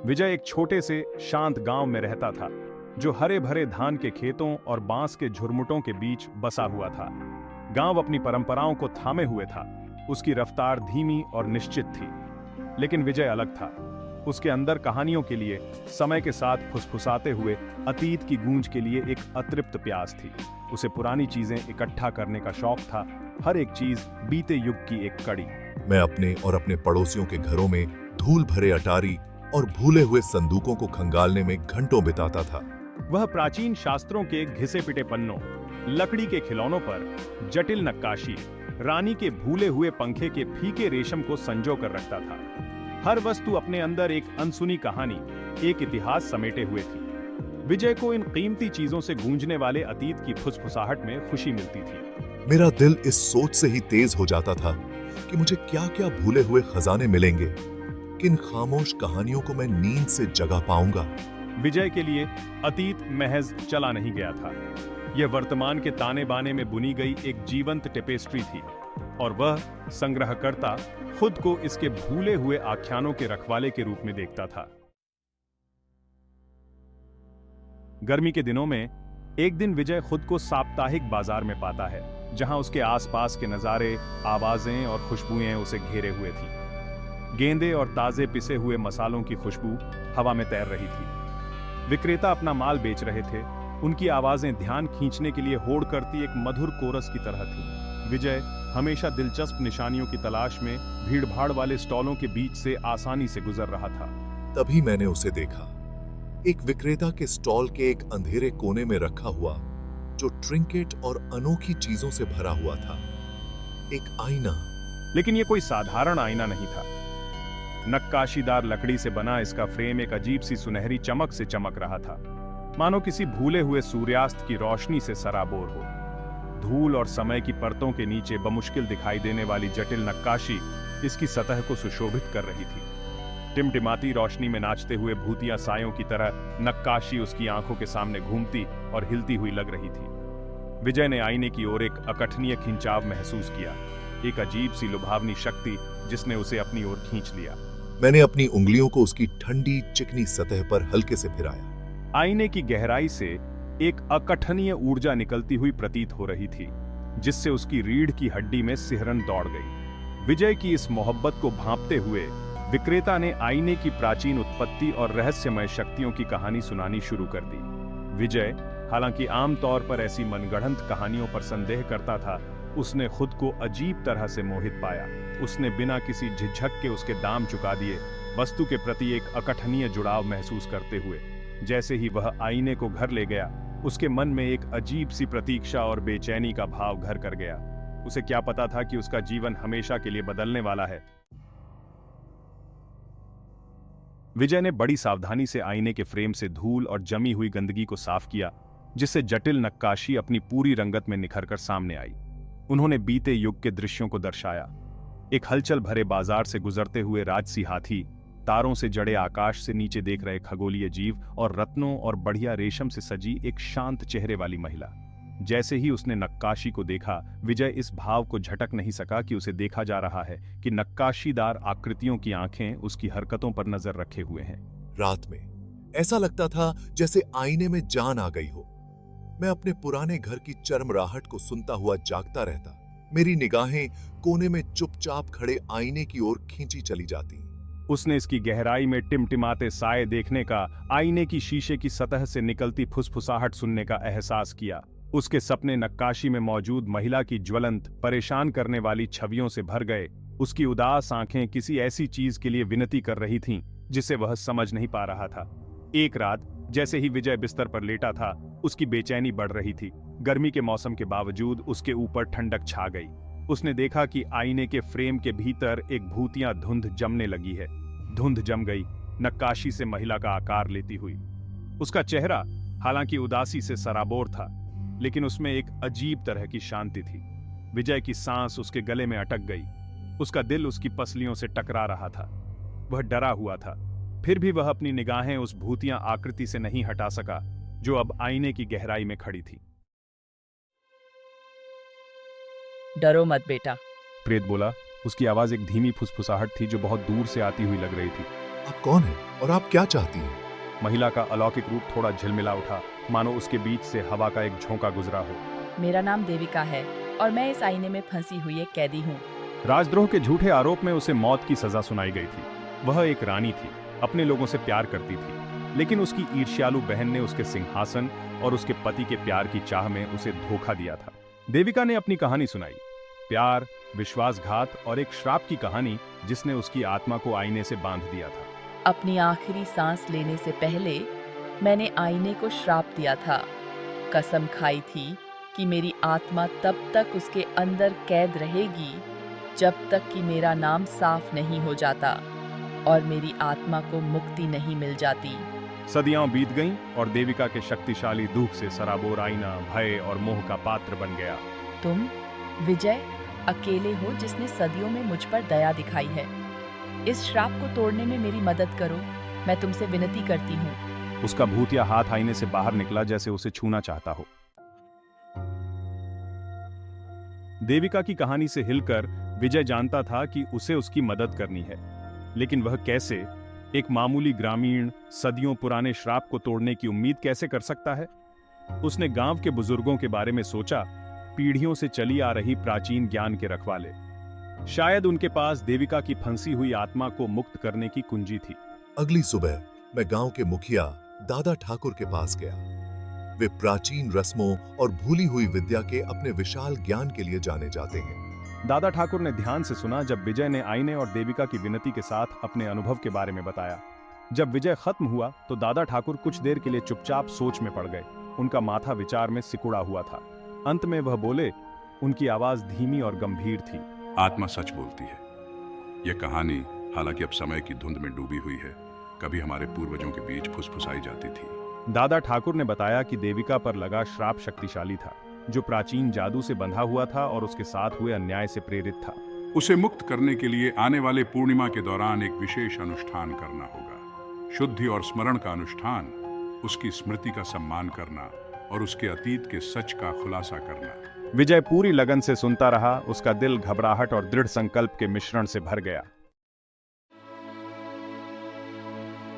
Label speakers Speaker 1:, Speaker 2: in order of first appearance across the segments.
Speaker 1: विजय एक छोटे से शांत गांव में रहता था, जो हरे भरे धान के खेतों और बांस के झुरमुटों के बीच बसा हुआ था। गांव अपनी परंपराओं को थामे हुए था। उसकी रफ्तार धीमी और निश्चित थी। लेकिन विजय अलग था। उसके अंदर कहानियों के लिए, समय के साथ फुसफुसाते हुए अतीत की गूंज के लिए एक अतृप्त प्यास थी। उसे पुरानी चीजें इकट्ठा करने का शौक था, हर एक चीज बीते युग की एक कड़ी।
Speaker 2: मैं अपने और अपने पड़ोसियों के घरों में धूल भरे अटारी और भूले हुए संदूकों को खंगालने में घंटों बिताता था।
Speaker 1: वह प्राचीन शास्त्रों के घिसे पिटे पन्नों, लकड़ी के खिलौनों पर जटिल नक्काशी, रानी के भूले हुए पंखे के फीके रेशम को संजो कर रखता था। हर वस्तु अपने अंदर एक अनसुनी कहानी, एक इतिहास समेटे हुए थी। विजय को इन कीमती चीजों से गूंजने वाले अतीत की फुसफुसाहट में खुशी मिलती थी।
Speaker 2: मेरा दिल इस सोच से ही तेज हो जाता था कि मुझे क्या-क्या भूले हुए खजाने मिलेंगे, किन खामोश कहानियों को मैं नींद से जगा पाऊंगा।
Speaker 1: विजय के लिए अतीत महज चला नहीं गया था। यह वर्तमान के ताने बाने में बुनी गई एक जीवंत टेपेस्ट्री थी, और वह संग्रहकर्ता खुद को इसके भूले हुए आख्यानों के रखवाले के रूप में देखता था। गर्मी के दिनों में एक दिन विजय खुद को साप्ताहिक बाजार में पाता है, जहां उसके आसपास के नजारे, आवाजें और खुशबुएं उसे घेरे हुए थी। गेंदे और ताजे पिसे हुए मसालों की खुशबू हवा में तैर रही थी। विक्रेता अपना माल बेच रहे थे। उनकी आवाजें ध्यान खींचने के लिए होड़ करती एक मधुर कोरस की तरह थी। विजय हमेशा दिलचस्प निशानियों की तलाश में भीड़भाड़ वाले स्टॉलों के बीच से आसानी से गुजर रहा था।
Speaker 2: तभी मैंने उसे देखा, एक विक्रेता के स्टॉल के एक अंधेरे कोने में रखा हुआ, जो ट्रिंकेट और अनोखी चीजों से भरा हुआ था। एक आईना।
Speaker 1: लेकिन यह कोई साधारण आईना नहीं था। नक्काशीदार लकड़ी से बना इसका फ्रेम एक अजीब सी सुनहरी चमक से चमक रहा था, मानो किसी भूले हुए सूर्यास्त की रोशनी से सराबोर हो। धूल और समय की परतों के नीचे बमुश्किल दिखाई देने वाली जटिल नक्काशी इसकी सतह को सुशोभित कर रही थी। टिमटिमाती रोशनी में नाचते हुए भूतिया सायों की तरह नक्काशी उसकी आंखों के सामने घूमती और हिलती हुई लग रही थी। विजय ने आईने की ओर एक अकथनीय खिंचाव महसूस किया, एक अजीब सी लुभावनी शक्ति जिसने उसे अपनी ओर खींच लिया।
Speaker 2: मैंने अपनी उंगलियों को उसकी ठंडी चिकनी सतह पर हल्के से फिराया।
Speaker 1: आईने की गहराई से एक अकथनीय ऊर्जा निकलती हुई प्रतीत हो रही थी, जिससे उसकी रीढ़ की हड्डी में सिहरन दौड़ गई। विजय की इस मोहब्बत को भांपते हुए विक्रेता ने आईने की प्राचीन उत्पत्ति और रहस्यमय शक्तियों की कहानी सुनानी शुरू कर दी। विजय, हालांकि आमतौर पर ऐसी मनगढ़ंत कहानियों पर संदेह करता था, उसने खुद को अजीब तरह से मोहित पाया। उसने बिना किसी झिझक के उसके दाम चुका दिए, वस्तु के प्रति एक अकथनीय जुड़ाव महसूस करते हुए। जैसे ही वह आईने को घर ले गया, उसके मन में एक अजीब सी प्रतीक्षा और बेचैनी का भाव घर कर गया। उसे क्या पता था कि उसका जीवन हमेशा के लिए बदलने वाला है। विजय ने बड़ी सावधानी से आईने के फ्रेम से धूल और जमी हुई गंदगी को साफ किया, जिससे जटिल नक्काशी अपनी पूरी रंगत में निखर कर सामने आई। उन्होंने बीते युग के दृश्यों को दर्शाया, एक हलचल भरे बाजार से गुजरते हुए राजसी हाथी, तारों से जड़े आकाश से नीचे देख रहे खगोलीय जीव, और रत्नों और बढ़िया रेशम से सजी एक शांत चेहरे वाली महिला। जैसे ही उसने नक्काशी को देखा, विजय इस भाव को झटक नहीं सका कि उसे देखा जा रहा है, कि नक्काशीदार आकृतियों की आंखें उसकी हरकतों पर नजर रखे हुए हैं।
Speaker 2: रात में ऐसा लगता था जैसे आईने में जान आ गई हो। मैं अपने पुराने घर की चरमराहट को सुनता हुआ जागता रहता। मेरी निगाहें कोने में चुपचाप खड़े आईने की ओर खींची चली जाती।
Speaker 1: उसने इसकी गहराई में टिमटिमाते साए देखने का, आईने की शीशे की सतह से निकलती फुसफुसाहट सुनने का एहसास किया। उसके सपने नक्काशी में मौजूद महिला की ज्वलंत, परेशान करने वाली छवियों से भर गए। उसकी उदास आंखें किसी ऐसी चीज के लिए विनती कर रही थीं, जिसे वह समझ नहीं पा रहा था। एक रात जैसे ही विजय बिस्तर पर लेटा था, उसकी बेचैनी बढ़ रही थी। गर्मी के मौसम के बावजूद उसके ऊपर ठंडक छा गई। उसने देखा कि आईने के फ्रेम के भीतर एक भूतिया धुंध जमने लगी है। धुंध जम गई, नक्काशी से महिला का आकार लेती हुई। उसका चेहरा हालांकि उदासी से सराबोर था, लेकिन उसमें एक अजीब तरह की शांति थी। विजय की सांस उसके गले में अटक गई। उसका दिल उसकी पसलियों से टकरा रहा था। वह डरा हुआ था, फिर भी वह अपनी निगाहें उस भूतिया आकृति से नहीं हटा सका, जो अब आईने की गहराई में खड़ी थी।
Speaker 3: डरो मत बेटा,
Speaker 1: प्रेत बोला। उसकी आवाज एक धीमी फुसफुसाहट थी जो बहुत दूर से आती हुई लग रही थी।
Speaker 2: आप कौन हैं और आप क्या चाहती हैं?
Speaker 1: महिला का अलौकिक रूप थोड़ा झिलमिला उठा, मानो उसके बीच से हवा का एक झोंका गुजरा हो।
Speaker 3: मेरा नाम देविका है और मैं इस आईने में फंसी हुई एक कैदी हूँ।
Speaker 1: राजद्रोह के झूठे आरोप में उसे मौत की सजा सुनाई गई थी। वह एक रानी थी, अपने लोगों से प्यार करती थी, लेकिन उसकी ईर्ष्यालु बहन ने उसके सिंहासन और उसके पति के प्यार की चाह में उसे धोखा दिया था। देविका ने अपनी कहानी सुनाई, प्यार, विश्वासघात और एक श्राप की कहानी जिसने उसकी आत्मा को आईने से बांध दिया था।
Speaker 3: अपनी आखिरी सांस लेने से पहले मैंने आईने को श्राप दिया था। कसम खाई थी कि मेरी आत्मा तब तक उसके अंदर कैद रहेगी जब तक कि मेरा नाम साफ नहीं हो जाता और मेरी आत्मा को मुक्ति नहीं मिल जाती।
Speaker 1: सदियां बीत गईं और देविका के शक्तिशाली दुख से सराबोर आईना भय और मोह का पात्र बन गया।
Speaker 3: तुम विजय अकेले हो जिसने सदियों में मुझ पर दया दिखाई है। इस श्राप को तोड़ने में मेरी मदद करो, मैं तुमसे विनती करती हूँ।
Speaker 1: उसका भूतिया हाथ आईने से बाहर निकला जैसे उसे छूना चाहता हो। देविका की कहानी से हिलकर विजय जानता था कि उसे उसकी मदद करनी है, लेकिन वह कैसे? एक मामूली ग्रामीण सदियों पुराने श्राप को तोड़ने की उम्मीद कैसे कर सकता है? उसने गांव के बुजुर्गों के बारे में सोचा, पीढ़ियों से चली आ रही प्राचीन ज्ञान के रखवाले। शायद उनके पास देविका की फंसी हुई आत्मा को मुक्त करने की कुंजी थी।
Speaker 2: अगली सुबह मैं गांव के मुखिया दादा ठाकुर के पास गया। वे प्राचीन रस्मों और भूली हुई विद्या के अपने विशाल ज्ञान के लिए जाने जाते हैं।
Speaker 1: दादा ठाकुर ने ध्यान से सुना जब विजय ने आईने और देविका की विनती के साथ अपने अनुभव के बारे में बताया। जब विजय खत्म हुआ तो दादा ठाकुर कुछ देर के लिए चुपचाप सोच में पड़ गए। उनका माथा विचार में सिकुड़ा हुआ था। अंत में वह बोले, उनकी आवाज धीमी और गंभीर थी।
Speaker 4: आत्मा सच बोलती है। यह कहानी हालांकि अब समय की धुंध में डूबी हुई है, कभी हमारे पूर्वजों के बीच फुसफुसाई जाती थी।
Speaker 1: दादा ठाकुर ने बताया कि देविका पर लगा श्राप शक्तिशाली था, जो प्राचीन जादू से बंधा हुआ था और उसके साथ हुए अन्याय से प्रेरित था।
Speaker 4: उसे मुक्त करने के लिए आने वाले पूर्णिमा के दौरान एक विशेष अनुष्ठान करना होगा। शुद्धि और स्मरण का अनुष्ठान, उसकी स्मृति का सम्मान करना और उसके अतीत के सच का खुलासा करना।
Speaker 1: विजय पूरी लगन से सुनता रहा। उसका दिल घबराहट और दृढ़ संकल्प के मिश्रण से भर गया।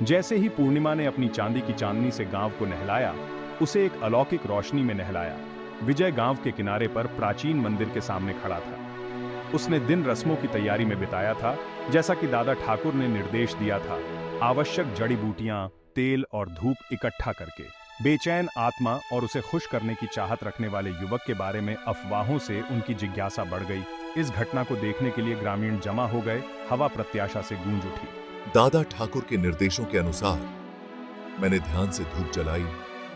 Speaker 1: जैसे ही पूर्णिमा ने अपनी चांदी की चांदनी से गांव को नहलाया, उसे एक अलौकिक रोशनी में नहलाया। विजय गांव के किनारे पर प्राचीन मंदिर के सामने खड़ा था। उसने दिन रस्मों की तैयारी में बिताया था, जैसा कि दादा ठाकुर ने निर्देश दिया था। आवश्यक जड़ी बूटियां, तेल और धूप इकट्ठा करके बेचैन आत्मा और उसे खुश करने की चाहत रखने वाले युवक के बारे में अफवाहों से उनकी जिज्ञासा बढ़ गई। इस घटना को देखने के लिए ग्रामीण जमा हो गए। हवा प्रत्याशा से गूंज उठी।
Speaker 2: दादा ठाकुर के निर्देशों के अनुसार मैंने ध्यान से धूप जलाई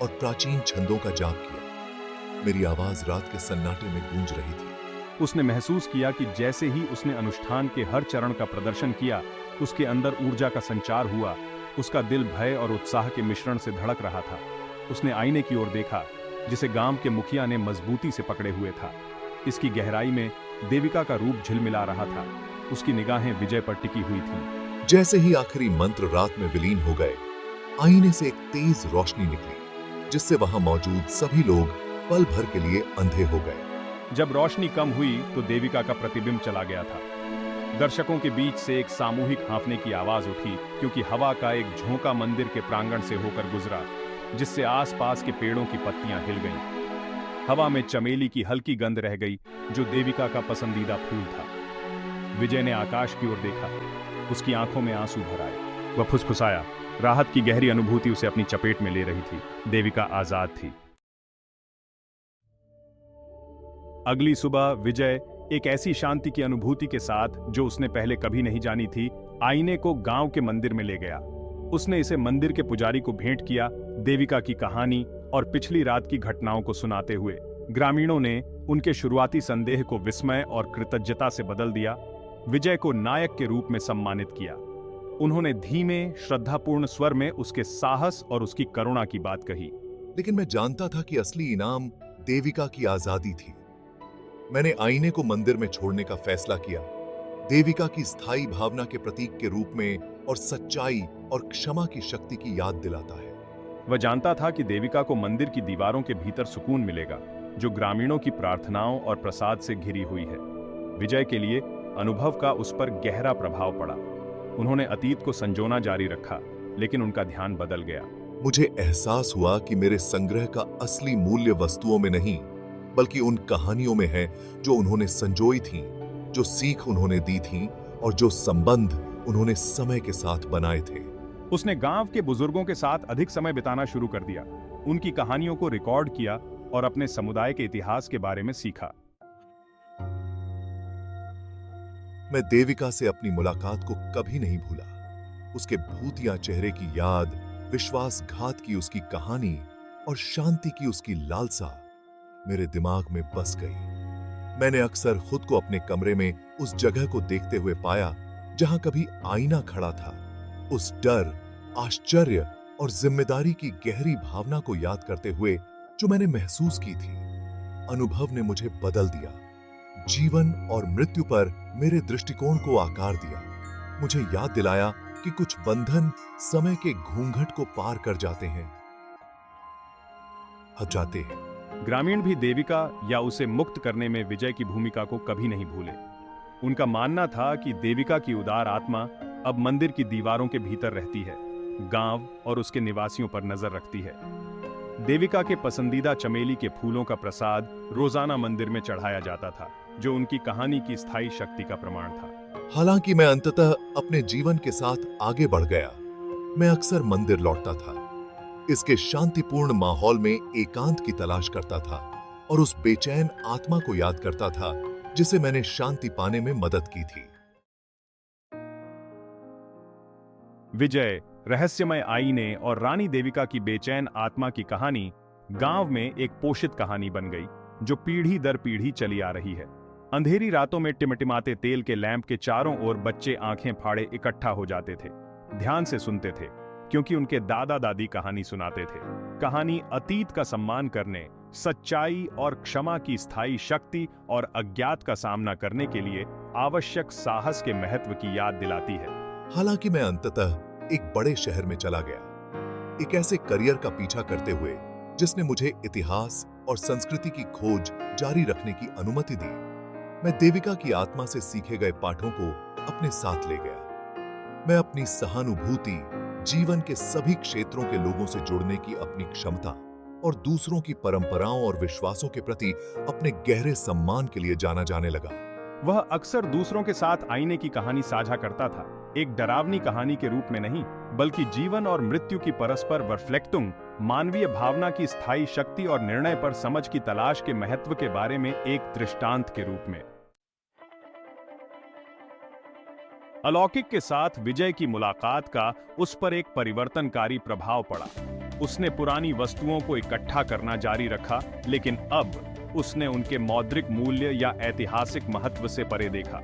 Speaker 2: और प्राचीन छंदों का जाप किया। मेरी आवाज रात के सन्नाटे में गूंज रही थी।
Speaker 1: उसने महसूस किया कि जैसे ही उसने अनुष्ठान के हर चरण का प्रदर्शन किया, उसके अंदर ऊर्जा का संचार हुआ। उसका दिल भय और उत्साह के मिश्रण से धड़क रहा था। उसने आईने की ओर देखा, जिसे गांव के मुखिया ने मजबूती से पकड़े हुए था। इसकी गहराई में देविका का रूप झिलमिला रहा था। उसकी निगाहें विजय पर टिकी हुई थीं।
Speaker 2: जैसे ही आखिरी मंत्र रात में विलीन हो गए, आईने से एक तेज रोशनी निकली, जिससे वहां मौजूद सभी लोग पल भर के लिए अंधे हो गए।
Speaker 1: जब रोशनी कम हुई तो देविका का प्रतिबिंब चला गया था। दर्शकों के बीच से एक सामूहिक हाँफने की आवाज उठी, क्योंकि हवा का एक झोंका मंदिर के प्रांगण से होकर गुजरा, जिससे आसपास के पेड़ों की पत्तियां हिल गईं। हवा में चमेली की हल्की गंध रह गई, जो देविका का पसंदीदा फूल था। विजय ने आकाश की ओर देखा। उसकी आंखों में आंसू भर आए। वह फुसफुसाया। राहत की गहरी अनुभूति उसे अपनी चपेट में ले रही थी। देविका आजाद थी। अगली सुबह विजय एक ऐसी शांति की अनुभूति के साथ, जो उसने पहले कभी नहीं जानी थी, आईने को गांव के मंदिर में ले गया। उसने इसे मंदिर के पुजारी को भेंट किया, देविका की कहानी और पिछली रात की घटनाओं को सुनाते हुए। ग्रामीणों ने उनके शुरुआती संदेह को विस्मय और कृतज्ञता से बदल दिया। विजय को नायक के रूप में सम्मानित किया। उन्होंने धीमे, श्रद्धापूर्ण स्वर में उसके साहस और उसकी करुणा की बात कही।
Speaker 2: लेकिन मैं जानता था कि असली इनाम देविका की आजादी थी। मैंने आईने को मंदिर में छोड़ने का फैसला किया। देविका की स्थायी भावना के प्रतीक के रूप में, और सच्चाई और क्षमा की शक्ति की याद दिलाता है।
Speaker 1: वह जानता था कि देविका को मंदिर की दीवारों के भीतर सुकून मिलेगा, जो ग्रामीणों की प्रार्थनाओं और प्रसाद से घिरी हुई है। विजय के लिए अनुभव का उस पर गहरा प्रभाव पड़ा। उन्होंने अतीत को संजोना जारी रखा, लेकिन उनका ध्यान बदल गया।
Speaker 2: मुझे एहसास हुआ कि मेरे संग्रह का असली मूल्य वस्तुओं में नहीं, बल्कि उन कहानियों में है जो उन्होंने संजोई थीं, जो सीख उन्होंने दी थी और जो संबंध उन्होंने समय के साथ बनाए थे।
Speaker 1: उसने गांव के बुजुर्गों के साथ अधिक समय बिताना शुरू कर दिया, उनकी कहानियों को रिकॉर्ड किया और अपने समुदाय के इतिहास के बारे में सीखा।
Speaker 2: मैं देविका से अपनी मुलाकात को कभी नहीं भूला। उसके भूतिया चेहरे की याद, विश्वासघात की उसकी कहानी और शांति की उसकी लालसा मेरे दिमाग में बस गई। मैंने अक्सर खुद को अपने कमरे में उस जगह को देखते हुए पाया जहां कभी आईना खड़ा था। उस डर, आश्चर्य और जिम्मेदारी की गहरी भावना को याद करते हुए जो मैंने महसूस की थी। अनुभव ने मुझे बदल दिया, जीवन और मृत्यु पर मेरे दृष्टिकोण को आकार दिया। मुझे याद दिलाया कि कुछ बंधन समय के घूंघट को पार कर जाते हैं, हट जाते हैं।
Speaker 1: ग्रामीण भी देविका या उसे मुक्त करने में विजय की भूमिका को कभी नहीं भूले। उनका मानना था कि देविका की उदार आत्मा अब मंदिर की दीवारों के भीतर रहती है, गांव और उसके निवासियों पर नजर रखती है। देविका के पसंदीदा चमेली के फूलों का प्रसाद रोजाना मंदिर में चढ़ाया जाता था, जो उनकी कहानी की स्थायी शक्ति का प्रमाण था।
Speaker 2: हालांकि मैं अंततः अपने जीवन के साथ आगे बढ़ गया, मैं अक्सर मंदिर लौटता था, इसके शांतिपूर्ण माहौल में एकांत की तलाश करता था और उस बेचैन आत्मा को याद करता था जिसे मैंने शांति पाने में मदद की थी।
Speaker 1: विजय, रहस्यमय आईने और रानी देविका की बेचैन आत्मा की कहानी गांव में एक पोषित कहानी बन गई, जो पीढ़ी दर पीढ़ी चली आ रही है। अंधेरी रातों में टिमटिमाते तेल के लैंप के चारों ओर बच्चे आंखें फाड़े इकट्ठा हो जाते थे, ध्यान से सुनते थे, क्योंकि उनके दादा दादी कहानी सुनाते थे। कहानी अतीत का सम्मान करने, सच्चाई और क्षमा की स्थायी शक्ति और अज्ञात का सामना करने के लिए आवश्यक साहस के महत्व की याद दिलाती है।
Speaker 2: हालांकि मैं अंततः एक बड़े शहर में चला गया, एक ऐसे करियर का पीछा करते हुए जिसने मुझे इतिहास और संस्कृति की खोज जारी रखने की अनुमति दी। मैं देविका की आत्मा से सीखे गए पाठों को अपने साथ ले गया। मैं अपनी सहानुभूति, जीवन के सभी क्षेत्रों के लोगों से जुड़ने की अपनी क्षमता और दूसरों की परंपराओं और विश्वासों के प्रति अपने गहरे सम्मान के लिए जाना जाने लगा।
Speaker 1: वह अक्सर दूसरों के साथ आईने की कहानी साझा करता था, एक डरावनी कहानी के रूप में नहीं, बल्कि जीवन और मृत्यु की परस्पर वर्फ्लेक्टुंग, मानवीय भावना की स्थायी शक्ति और निर्णय पर समझ की तलाश के महत्व के बारे में एक दृष्टांत के रूप में। अलौकिक के साथ विजय की मुलाकात का उस पर एक परिवर्तनकारी प्रभाव पड़ा। उसने पुरानी वस्तुओं को इकट्ठा करना जारी रखा, लेकिन अब उसने उनके मौद्रिक मूल्य या ऐतिहासिक महत्व से परे देखा।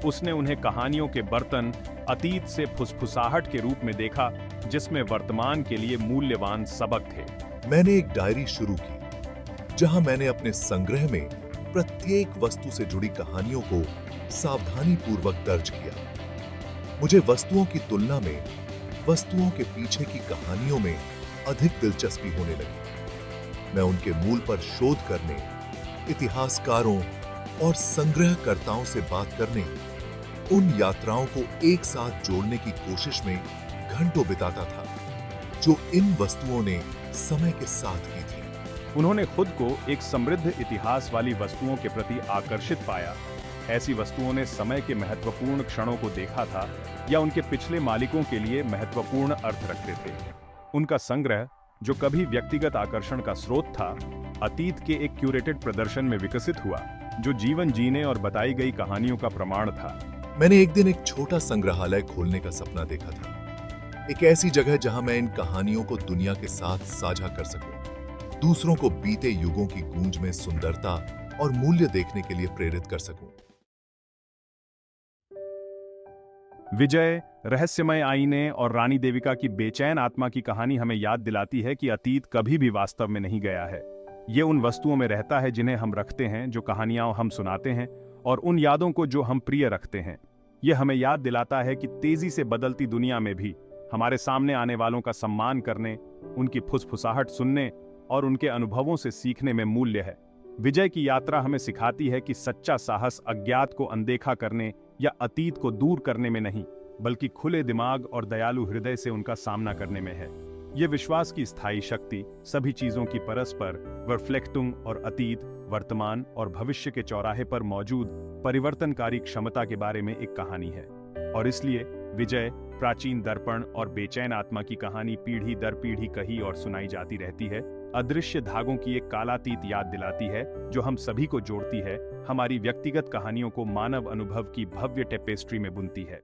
Speaker 1: उसने उन्हें कहानियों के बर्तन, अतीत से फुसफुसाहट के रूप में देखा, जिसमें वर्तमान के लिए मूल्यवान सबक थे।
Speaker 2: मैंने एक डायरी शुरू की, जहां मैंने अपने संग्रह में प्रत्येक वस्तु से जुड़ी कहानियों को सावधानीपूर्वक दर्ज किया। मुझे वस्तुओं की तुलना में वस्तुओं के पीछे की कहानियों में अधिक दिलचस्पी होने लगी। मैं उनके मूल पर शोध करने, इतिहासकारों और संग्रहकर्ताओं से बात करने, उन यात्राओं को एक साथ जोड़ने की कोशिश में घंटों बिताता था, जो इन वस्तुओं ने समय के साथ की थी।
Speaker 1: उन्होंने खुद को एक समृद्ध इतिहास वाली वस्तुओं के प्रति आकर्षित पाया। ऐसी वस्तुओं ने समय के महत्वपूर्ण क्षणों को देखा था या उनके पिछले मालिकों के लिए महत्वपूर्ण अर्थ रखते थे। उनका संग्रह, जो कभी व्यक्तिगत आकर्षण का स्रोत था, अतीत के एक क्यूरेटेड प्रदर्शन में विकसित हुआ, जो जीवन जीने और बताई गई कहानियों का प्रमाण था।
Speaker 2: मैंने एक दिन एक छोटा संग्रहालय खोलने का सपना देखा था, एक ऐसी जगह जहां मैं इन कहानियों को दुनिया के साथ साझा कर सकूं, दूसरों को बीते युगों की गूंज में सुंदरता और मूल्य देखने के लिए प्रेरित कर सकूं।
Speaker 1: विजय, रहस्यमय आईने और रानी देविका की बेचैन आत्मा की कहानी हमें याद दिलाती है कि अतीत कभी भी वास्तव में नहीं गया है। ये उन वस्तुओं में रहता है जिन्हें हम रखते हैं, जो कहानियां हम सुनाते हैं, और उन यादों को जो हम प्रिय रखते हैं। यह हमें याद दिलाता है कि तेजी से बदलती दुनिया में भी हमारे सामने आने वालों का सम्मान करने, उनकी फुसफुसाहट सुनने और उनके अनुभवों से सीखने में मूल्य है। विजय की यात्रा हमें सिखाती है कि सच्चा साहस अज्ञात को अनदेखा करने या अतीत को दूर करने में नहीं, बल्कि खुले दिमाग और दयालु हृदय से उनका सामना करने में है। ये विश्वास की स्थायी शक्ति सभी चीजों की परस्पर वर्फ्लेक्टुंग और अतीत, वर्तमान और भविष्य के चौराहे पर मौजूद परिवर्तनकारी क्षमता के बारे में एक कहानी है। और इसलिए विजय, प्राचीन दर्पण और बेचैन आत्मा की कहानी पीढ़ी दर पीढ़ी कही और सुनाई जाती रहती है, अदृश्य धागों की एक कालातीत याद दिलाती है जो हम सभी को जोड़ती है, हमारी व्यक्तिगत कहानियों को मानव अनुभव की भव्य टेपेस्ट्री में बुनती है।